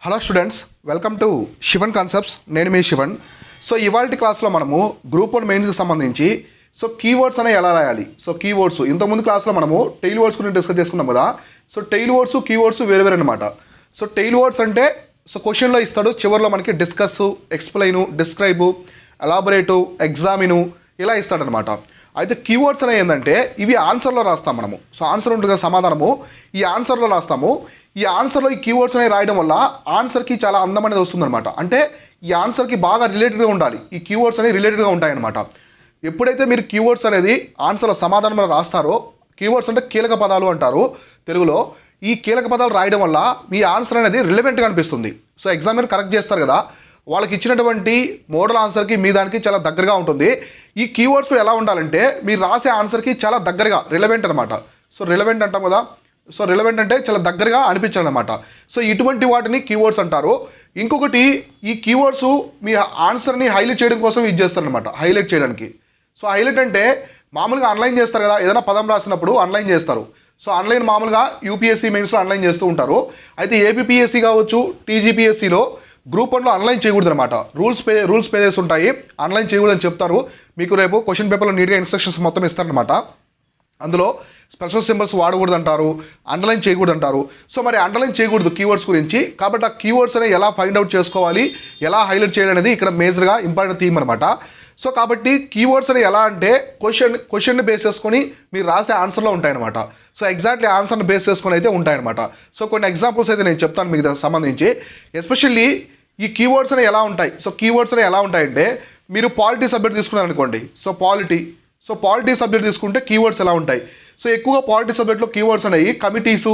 Hello students, welcome to Shivan concepts. నేను మీ Sivan. So ఇవాల్టి క్లాస్లో మనము గ్రూప్ 1 మెయిన్స్కి సంబంధించి కీవర్డ్స్ అనేవి ఎలా రాయాలి. కీవర్డ్స్ ఇంతకుముందు క్లాస్లో మనము టెయిల్ వర్డ్స్ గురించి డిస్కస్ చేసుకున్నాం కదా. టెయిల్ వర్డ్స్ కీవర్డ్స్ వేరే వేరే అనమాట. టెయిల్ వర్డ్స్ అంటే క్వశ్చన్లో ఇస్తాడు, చివరిలో మనకి డిస్కస్, ఎక్స్ప్లెయిన్, డిస్క్రైబు, ఎలాబొరేటు, ఎగ్జామిను ఇలా ఇస్తాడనమాట. అయితే కీవర్డ్స్ అనేవి ఏంటంటే ఇవి ఆన్సర్లో రాస్తాం మనము. ఆన్సర్ ఉంటుంది కదా, సమాధానము, ఈ ఆన్సర్లో రాస్తాము. ఈ ఆన్సర్లో ఈ కీవర్డ్స్ అనేవి రాయడం వల్ల ఆన్సర్కి చాలా అందం అనేది వస్తుందన్నమాట. అంటే ఈ ఆన్సర్కి బాగా రిలేటెడ్గా ఉండాలి, ఈ కీవర్డ్స్ అనేవి రిలేటెడ్గా ఉంటాయన్నమాట. ఎప్పుడైతే మీరు కీవర్డ్స్ అనేది ఆన్సర్లో సమాధానంలో రాస్తారో, కీవర్డ్స్ అంటే కీలక పదాలు అంటారు తెలుగులో. ఈ కీలక పదాలు రాయడం వల్ల మీ ఆన్సర్ అనేది రిలవెంట్గా అనిపిస్తుంది. ఎగ్జామినర్ కరెక్ట్ చేస్తారు కదా, వాళ్ళకి ఇచ్చినటువంటి మోడల్ ఆన్సర్కి మీ దానికి చాలా దగ్గరగా ఉంటుంది. ఈ కీవర్డ్స్ ఎలా ఉండాలంటే మీరు రాసే ఆన్సర్కి చాలా దగ్గరగా రిలవెంట్ అనమాట. రిలవెంట్ అంటాం కదా. రిలవెంట్ అంటే చాలా దగ్గరగా అనిపించాలన్నమాట. ఇటువంటి వాటిని కీవర్డ్స్ అంటారు. ఇంకొకటి, ఈ కీవర్డ్స్ మీ ఆన్సర్ని హైలైట్ చేయడం కోసం యూజ్ చేస్తారనమాట, హైలైట్ చేయడానికి. హైలైట్ అంటే మామూలుగా అన్లైన్ చేస్తారు కదా, ఏదైనా పదం రాసినప్పుడు అన్లైన్ చేస్తారు. అన్లైన్ మామూలుగా యూపీఎస్సీ మెయిన్స్లో అన్లైన్ చేస్తూ ఉంటారు. అయితే ఏపీపీఎస్సీ కావచ్చు, టీజీపీఎస్సీలో గ్రూప్ 1లో అన్లైన్ చేయకూడదు అనమాట. రూల్స్ పేజెస్ ఉంటాయి, అన్లైన్ చేయకూడదని చెప్తారు. మీకు రేపు క్వశ్చన్ పేపర్లో నీట్గా ఇన్స్ట్రక్షన్స్ మొత్తం ఇస్తారనమాట. అందులో స్పెషల్ సింబల్స్ వాడకూడదు అంటారు, అండర్లైన్ చేయకూడదు అంటారు. మరి అండర్లైన్ చేయకూడదు కీవర్డ్స్ గురించి. కాబట్టి ఆ కీవర్డ్స్ అనేవి ఎలా ఫైండ్ అవుట్ చేసుకోవాలి, ఎలా హైలైట్ చేయాలి అనేది ఇక్కడ మేజర్గా ఇంపార్టెంట్ థీమ్ అనమాట. కాబట్టి కీవర్డ్స్ అనేవి ఎలా అంటే క్వశ్చన్ని బేస్ చేసుకొని మీరు రాసే ఆన్సర్లో ఉంటాయన్నమాట. ఎగ్జాక్ట్లీ ఆన్సర్ని బేస్ చేసుకొని అయితే ఉంటాయన్నమాట. కొన్ని ఎగ్జాంపుల్స్ అయితే నేను చెప్తాను మీకు దానికి సంబంధించి. ఎస్పెషల్లీ ఈ కీవర్డ్స్ అనేవి ఎలా ఉంటాయి. కీవర్డ్స్ అనేవి ఎలా ఉంటాయంటే, మీరు పాలిటీ సబ్జెక్ట్ తీసుకున్నారనుకోండి. పాలిటీ సబ్జెక్ట్ తీసుకుంటే కీవర్డ్స్ ఎలా ఉంటాయి. ఎక్కువగా పాలిటీ సబ్జెక్ట్లో కీవర్డ్స్ అనేవి కమిటీసు,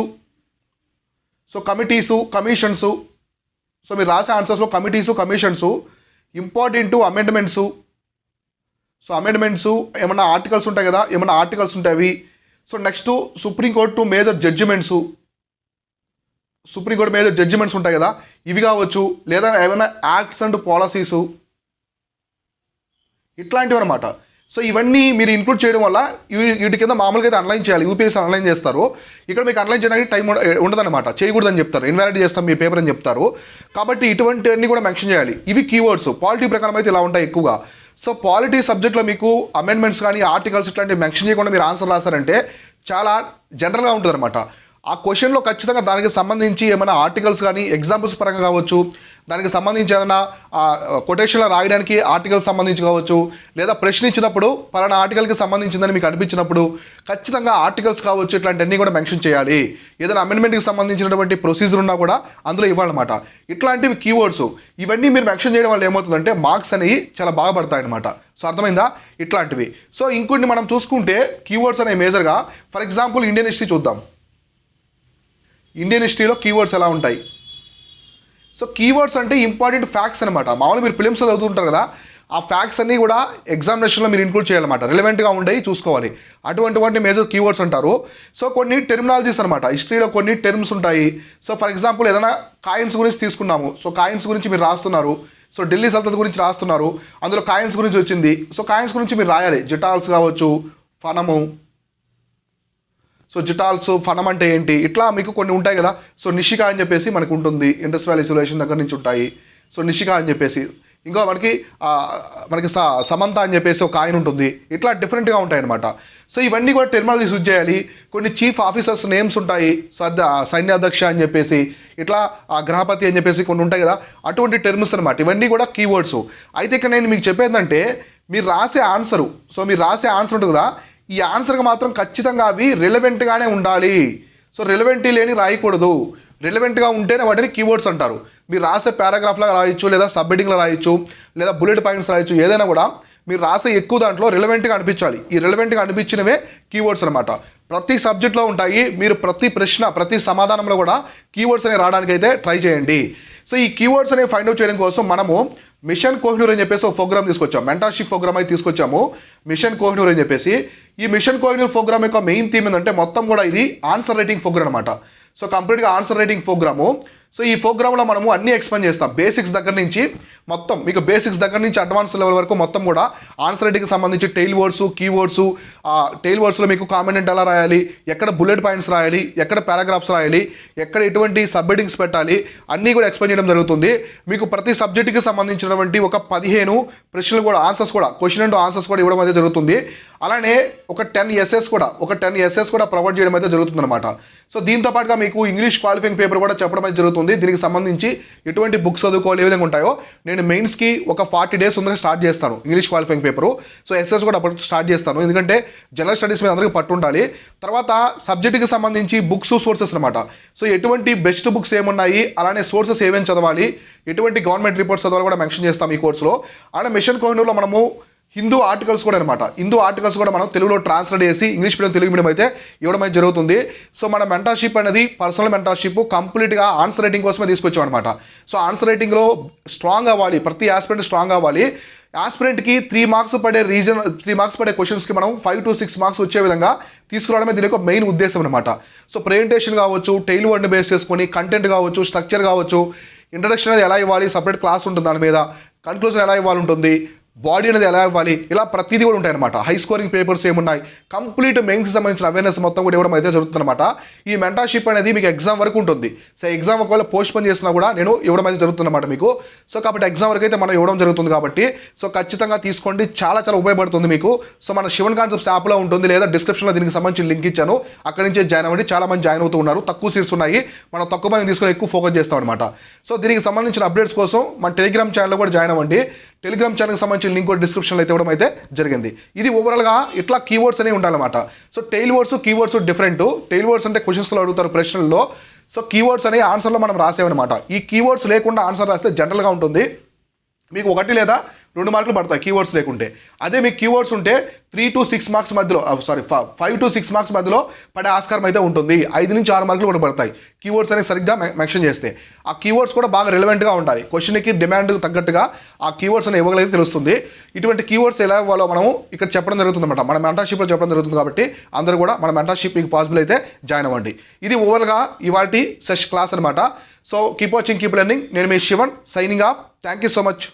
కమిషన్సు. మీరు రాసే ఆన్సర్స్లో కమిటీసు, కమిషన్సు, ఇంపార్టెంట్ అమెండ్మెంట్సు. అమెండ్మెంట్సు ఏమన్నా ఆర్టికల్స్ ఉంటాయి కదా, ఏమన్నా ఆర్టికల్స్ ఉంటాయి అవి. నెక్స్ట్ సుప్రీంకోర్టు మేజర్ జడ్జిమెంట్స్ ఉంటాయి కదా, ఇవి కావచ్చు. లేదా ఏమైనా యాక్ట్స్ అండ్ పాలసీసు ఇట్లాంటివి అనమాట. ఇవన్నీ మీరు ఇంక్లూడ్ చేయడం వల్ల వీటి కింద మామూలుగా అయితే అన్లైన్ చేయాలి, యూపీఎస్సీ అన్లైన్ చేస్తారు. ఇక్కడ మీకు అన్లైన్ చేయడానికి టైం ఉండదన్నమాట, చేయకూడదని చెప్తారు, ఇన్వాలిడ్ చేస్తాం మీ పేపర్ అని చెప్తారు. కాబట్టి ఇటువంటివన్నీ కూడా మెన్షన్ చేయాలి. ఇవి కీవర్డ్స్. పాలిటీ ప్రకారం అయితే ఇలా ఉంటాయి ఎక్కువగా. పాలిటీ సబ్జెక్ట్లో మీకు అమెండ్మెంట్స్ కానీ ఆర్టికల్స్ ఇట్లాంటివి మెన్షన్ చేయకుండా మీరు ఆన్సర్ రాశారంటే చాలా జనరల్గా ఉంటుంది అనమాట. ఆ క్వశ్చన్లో ఖచ్చితంగా దానికి సంబంధించి ఏమైనా ఆర్టికల్స్ కానీ ఎగ్జాంపుల్స్ పరంగా కావచ్చు, దానికి సంబంధించి ఏదైనా కొటేషన్లో రాయడానికి ఆర్టికల్స్ సంబంధించి కావచ్చు, లేదా ప్రశ్న ఇచ్చినప్పుడు పలానా ఆర్టికల్కి సంబంధించిందని మీకు అనిపించినప్పుడు ఖచ్చితంగా ఆర్టికల్స్ కావచ్చు, ఇట్లాంటివన్నీ కూడా మెన్షన్ చేయాలి. ఏదైనా అమెండ్మెంట్కి సంబంధించినటువంటి ప్రొసీజర్ ఉన్నా కూడా అందులో ఇవ్వాలన్నమాట. ఇట్లాంటివి కీవర్డ్స్. ఇవన్నీ మీరు మెన్షన్ చేయడం వల్ల ఏమవుతుందంటే మార్క్స్ అనేవి చాలా బాగా పడతాయన్నమాట. అర్థమైందా? ఇట్లాంటివి. ఇంకొన్ని మనం చూసుకుంటే కీవర్డ్స్ అనేవి మేజర్గా, ఫర్ ఎగ్జాంపుల్ ఇండియన్ హిస్టరీ చూద్దాం. ఇండియన్ హిస్టరీలో కీవర్డ్స్ ఎలా ఉంటాయి. కీవర్డ్స్ అంటే ఇంపార్టెంట్ ఫ్యాక్ట్స్ అనమాట. మామూలుగా మీరు ఫిలిమ్స్లో చదువుతుంటారు కదా, ఆ ఫ్యాక్ట్స్ అన్నీ కూడా ఎగ్జామినేషన్లో మీరు ఇంక్లూడ్ చేయాలన్నమాట, రిలవెంట్గా ఉండేవి చూసుకోవాలి. అటువంటి వాటిని మేజర్ కీవర్డ్స్ అంటారు. కొన్ని టెర్మినాలజీస్ అనమాట, హిస్టరీలో కొన్ని టర్మ్స్ ఉంటాయి. ఫర్ ఎగ్జాంపుల్ ఏదైనా కాయిన్స్ గురించి తీసుకున్నాము. కాయిన్స్ గురించి మీరు రాస్తున్నారు, ఢిల్లీ సల్తనత్ గురించి రాస్తున్నారు, అందులో కాయిన్స్ గురించి వచ్చింది. కాయిన్స్ గురించి మీరు రాయాలి. జిటాల్స్ కావచ్చు, ఫనము. జిటాల్స్, ఫనం అంటే ఏంటి, ఇట్లా మీకు కొన్ని ఉంటాయి కదా. నిషికా అని చెప్పేసి మనకు ఉంటుంది, ఇండస్ వ్యాలీ సివిలైజేషన్ దగ్గర నుంచి ఉంటాయి. నిషికా అని చెప్పేసి, ఇంకో మనకి సమంత అని చెప్పేసి ఒక కాయిన్ ఉంటుంది. ఇట్లా డిఫరెంట్గా ఉంటాయి అనమాట. ఇవన్నీ కూడా టెర్మినాలజీస్ యూజ్ చేయాలి. కొన్ని చీఫ్ ఆఫీసర్స్ నేమ్స్ ఉంటాయి, సైన్యాధ్యక్ష అని చెప్పేసి, ఇట్లా గ్రహపతి అని చెప్పేసి కొన్ని ఉంటాయి కదా, అటువంటి టర్మ్స్ అనమాట. ఇవన్నీ కూడా కీవర్డ్స్. అయితే ఇక్కడ నేను మీకు చెప్పేదంటే మీరు రాసే ఆన్సరు, మీరు రాసే ఆన్సర్ ఉంటుంది కదా, ఈ ఆన్సర్కి మాత్రం ఖచ్చితంగా అవి రిలవెంట్గానే ఉండాలి. రిలవెంట్ లేని రాయకూడదు. రిలవెంట్గా ఉంటేనే వాటిని కీవర్డ్స్ అంటారు. మీరు రాసే పారాగ్రాఫ్లో రాయొచ్చు, లేదా సబ్ హెడ్డింగ్లో రాయొచ్చు, లేదా బుల్లెట్ పాయింట్స్ రాయొచ్చు. ఏదైనా కూడా మీరు రాసే ఎక్కువ దాంట్లో రిలవెంట్గా అనిపించాలి. ఈ రిలవెంట్గా అనిపించినవే కీవర్డ్స్ అనమాట. ప్రతి సబ్జెక్ట్లో ఉంటాయి. మీరు ప్రతి ప్రశ్న, ప్రతి సమాధానంలో కూడా కీవర్డ్స్ అనేవి రావడానికి అయితే ట్రై చేయండి. ఈ కీవర్డ్స్ అనేవి ఫైండ్ అవుట్ చేయడం కోసం మనము మిషన్ కోహినూర్ అని చెప్పేసి ఒక ప్రోగ్రామ్ తీసుకొచ్చాము, మెంటర్షిప్ ప్రోగ్రామ్ అయితే తీసుకొచ్చాము, మిషన్ కోహినూర్ అని చెప్పేసి. ఈ మిషన్ కోహినూర్ ప్రోగ్రామ్ యొక్క మెయిన్ థీమ్ ఏంటంటే మొత్తం కూడా ఇది ఆన్సర్ రైటింగ్ ప్రోగ్రామ్ అనమాట. కంప్లీట్గా ఆన్సర్ రైటింగ్ ప్రోగ్రాము. సో ఈ ప్రోగ్రామ్లో మనము అన్ని ఎక్స్ప్లెయిన్ చేస్తాం. బేసిక్స్ దగ్గర నుంచి మొత్తం మీకు బేసిక్స్ దగ్గర నుంచి అడ్వాన్స్ లెవెల్ వరకు మొత్తం కూడా ఆన్సర్ రైటింగ్కి సంబంధించి టెయిల్ వర్డ్స్, కీవర్డ్స్, టెయిల్ వర్డ్స్లో మీకు కామెంట్ ఎలా రాయాలి, ఎక్కడ బుల్లెట్ పాయింట్స్ రాయాలి, ఎక్కడ పారాగ్రాఫ్స్ రాయాలి, ఎక్కడ ఎటువంటి సబ్ హెడ్డింగ్స్ పెట్టాలి అన్నీ కూడా ఎక్స్ప్లెయిన్ చేయడం జరుగుతుంది. మీకు ప్రతి సబ్జెక్టుకి సంబంధించినటువంటి ఒక 15 ప్రశ్నలు కూడా ఆన్సర్స్ కూడా క్వశ్చన్ అండ్ ఆన్సర్స్ కూడా ఇవ్వడం అయితే జరుగుతుంది. అలానే ఒక 10 ఎస్ఎస్ కూడా ప్రొవైడ్ చేయడం అయితే జరుగుతుంది అనమాట. సో దీంతో పాటుగా మీకు ఇంగ్లీష్ క్వాలిఫైయింగ్ పేపర్ కూడా చెప్పడం అయితే జరుగుతుంది. దీనికి సంబంధించి ఎటువంటి బుక్స్ చదువుకోవాలి, ఏ విధంగా ఉంటాయో నేను మెయిన్స్కి ఒక 40 days ముందుగా స్టార్ట్ చేస్తాను English qualifying paper. So SS కూడా అప్పుడు స్టార్ట్ చేస్తాను, ఎందుకంటే జనరల్ స్టడీస్ మీద అందరికీ పట్టు ఉండాలి. తర్వాత సబ్జెక్టుకి సంబంధించి బుక్స్, సోర్సెస్ అనమాట. సో ఎటువంటి బెస్ట్ బుక్స్ ఏమున్నాయి, అలానే సోర్సెస్ ఏమేమి చదవాలి, ఎటువంటి గవర్నమెంట్ రిపోర్ట్స్ చదవాలి కూడా మెన్షన్ చేస్తాం ఈ కోర్సులో. అలానే మిషన్ కోహినూర్లో మనము హిందూ ఆర్టికల్స్ కూడా అనమాట. హిందూ ఆర్టికల్స్ కూడా మనం తెలుగులో ట్రాన్స్లేట్ చేసి ఇంగ్లీష్ మీడియం, తెలుగు మీడియం అయితే ఇవ్వడం అయితే జరుగుతుంది. సో మన మెంటర్షిప్ అనేది పర్సనల్ మెంటర్షిప్ కంప్లీట్గా ఆన్సర్ రైటింగ్ కోసమే తీసుకొచ్చాం అనమాట. సో ఆన్సర్ రైటింగ్లో స్ట్రాంగ్ అవ్వాలి, ప్రతి ఆస్పిరెంట్ స్ట్రాంగ్ అవ్వాలి. ఆస్పిరెంట్కి 3 మార్క్స్ పడే 3 మార్క్స్ పడే క్వశ్చన్స్కి మనం 5 to 6 మార్క్స్ వచ్చే విధంగా తీసుకురావడమే దీని యొక్క మెయిన్ ఉద్దేశం అనమాట. సో ప్రెజెంటేషన్ కావచ్చు, టెయిల్ వర్డ్ని బేస్ చేసుకొని కంటెంట్ కావచ్చు, స్ట్రక్చర్ కావచ్చు, ఇంట్రడక్షన్ అనేది ఎలా ఇవ్వాలి, సపరేట్ క్లాస్ ఉంటుంది దాని మీద, కన్క్లూజన్ ఎలా ఇవ్వాలి ఉంటుంది, బాడీ అనేది ఎలా ఇవ్వాలి, ఇలా ప్రతిదీ కూడా ఉంటాయి అనమాట. హై స్కోరింగ్ పేపర్స్ ఏమున్నాయి, కంప్లీట్ మెయిన్స్కి సంబంధించిన అవేర్నెస్ మొత్తం కూడా ఇవ్వడం అయితే జరుగుతుంది అనమాట. ఈ మెంటర్షిప్ అనేది మీకు ఎగ్జామ్ వరకు ఉంటుంది. సో ఎగ్జామ్ ఒకవేళ పోస్ట్ పోన్ చేసినా కూడా నేను ఇవ్వడం అయితే జరుగుతుంది అనమాట మీకు. సో కాబట్టి ఎగ్జామ్ వరకు అయితే మనం ఇవ్వడం జరుగుతుంది కాబట్టి సో ఖచ్చితంగా తీసుకోండి, చాలా చాలా ఉపయోగపడుతుంది మీకు. సో మన శివన్ కాన్సెప్ట్స్ యాప్లో ఉంటుంది, లేదా డిస్క్రిప్షన్లో దీనికి సంబంధించి లింక్ ఇచ్చాను, అక్కడి నుంచే జాయిన్ అవ్వండి. చాలా మంది జాయిన్ అవుతూ ఉన్నారు, తక్కువ సీట్స్ ఉన్నాయి, మనం తక్కువ మంది తీసుకొని ఎక్కువ ఫోకస్ చేస్తాం అనమాట. సో దీనికి సంబంధించిన అప్డేట్స్ కోసం మన టెలిగ్రామ్ ఛానల్లో కూడా జాయిన్ అవ్వండి. టెలిగ్రామ్ ఛానల్కి సంబంధించిన లింక్ కూడా డిస్క్రిప్షన్లో అయితే ఇవ్వడం అయితే జరిగింది. ఇది ఓవరాల్గా ఇట్లా కీవర్డ్స్ అనేవి ఉండాలన్నమాట. So tail words, keywords different. Tail words అంటే క్వశ్చన్స్లో అడుగుతారు ప్రశ్నల్లో. సో కీవర్డ్స్ అనేవి ఆన్సర్లో మనం రాసేవన్నమాట. ఈ కీవర్డ్స్ లేకుండా ఆన్సర్ రాస్తే జనరల్గా ఉంటుంది, మీకు 1 లేదా 2 మార్కులు పడతాయి కీవర్డ్స్ లేకుంటే. అదే మీకు కీవర్డ్స్ ఉంటే 3 to 6 మార్క్స్ మధ్యలో 5 to 6 మార్క్స్ మధ్యలో పడే ఆస్కారం అయితే ఉంటుంది. 5 నుంచి 6 మార్కులు కూడా పడతాయి కీవర్డ్స్ అనేది సరిగ్గా మెన్షన్ చేస్తే. ఆ కీవర్డ్స్ కూడా బాగా రిలవెంట్గా ఉండాలి, క్వశ్చన్కి డిమాండ్ తగ్గట్టుగా ఆ కీవర్డ్స్ అనేవి ఇవ్వగలిగితే తెలుస్తుంది. ఇటువంటి కీవర్డ్స్ ఎలా ఇవ్వాలో మనము ఇక్కడ చెప్పడం జరుగుతుంది అనమాట, మన మెంటర్షిప్లో చెప్పడం జరుగుతుంది. కాబట్టి అందరూ కూడా మన మెంటర్షిప్ మీకు పాసిబుల్ అయితే జాయిన్ అవ్వండి. ఇది ఓవరాల్గా ఇవాల్టి క్లాస్ అనమాట. So keep watching, keep learning. నేను మీ Shivan, signing off. Thank you so much.